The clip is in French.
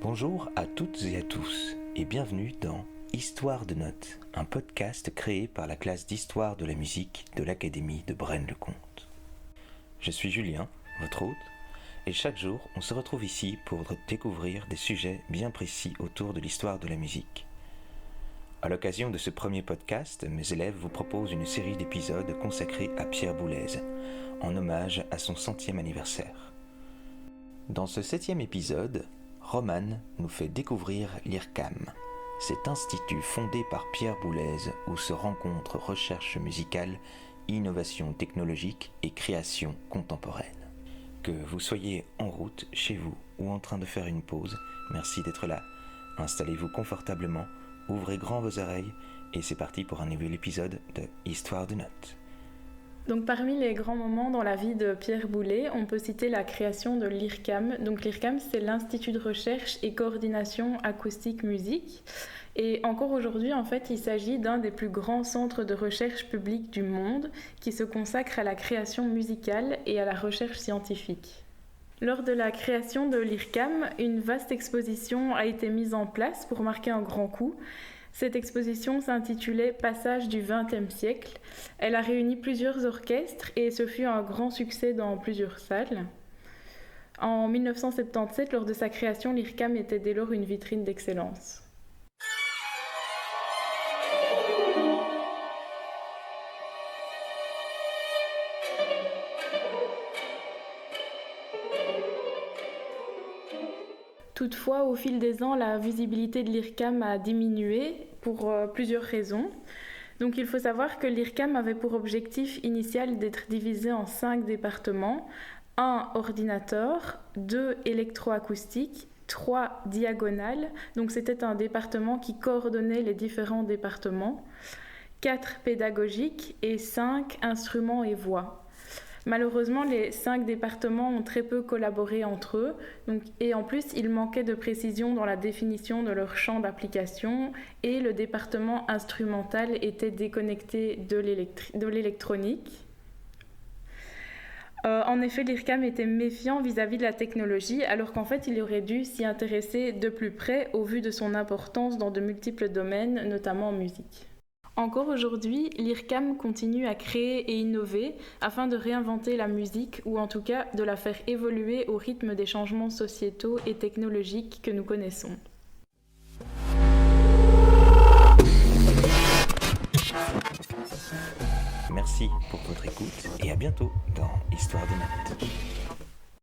Bonjour à toutes et à tous et bienvenue dans Histoire de notes, un podcast créé par la classe d'histoire de la musique de l'Académie de Braine-le-Comte. Je suis Julien, votre hôte, et chaque jour on se retrouve ici pour découvrir des sujets bien précis autour de l'histoire de la musique. À l'occasion de ce premier podcast, mes élèves vous proposent une série d'épisodes consacrés à Pierre Boulez, en hommage à son 100e anniversaire. Dans ce 7e épisode, Romane nous fait découvrir l'IRCAM, cet institut fondé par Pierre Boulez où se rencontrent recherche musicale, innovation technologique et création contemporaine. Que vous soyez en route, chez vous ou en train de faire une pause, merci d'être là. Installez-vous confortablement, ouvrez grand vos oreilles et c'est parti pour un nouvel épisode de Histoire de notes. Donc parmi les grands moments dans la vie de Pierre Boulez, on peut citer la création de l'IRCAM. Donc l'IRCAM, c'est l'Institut de recherche et coordination acoustique musique. Et encore aujourd'hui, en fait, il s'agit d'un des plus grands centres de recherche publique du monde qui se consacre à la création musicale et à la recherche scientifique. Lors de la création de l'IRCAM, une vaste exposition a été mise en place pour marquer un grand coup. Cette exposition s'intitulait « Passage du XXe siècle ». Elle a réuni plusieurs orchestres et ce fut un grand succès dans plusieurs salles. En 1977, lors de sa création, l'IRCAM était dès lors une vitrine d'excellence. Toutefois, au fil des ans, la visibilité de l'IRCAM a diminué pour plusieurs raisons. Donc, il faut savoir que l'IRCAM avait pour objectif initial d'être divisé en 5 départements, 1 ordinateur, 2 électroacoustique, 3 diagonales, donc c'était un département qui coordonnait les différents départements, 4 pédagogiques et 5 instruments et voix. Malheureusement, les 5 départements ont très peu collaboré entre eux, et en plus, il manquait de précision dans la définition de leur champ d'application et le département instrumental était déconnecté de l'électronique. En effet, l'IRCAM était méfiant vis-à-vis de la technologie, alors qu'en fait, il aurait dû s'y intéresser de plus près au vu de son importance dans de multiples domaines, notamment en musique. Encore aujourd'hui, l'IRCAM continue à créer et innover afin de réinventer la musique ou en tout cas de la faire évoluer au rythme des changements sociétaux et technologiques que nous connaissons. Merci pour votre écoute et à bientôt dans Histoire de notes.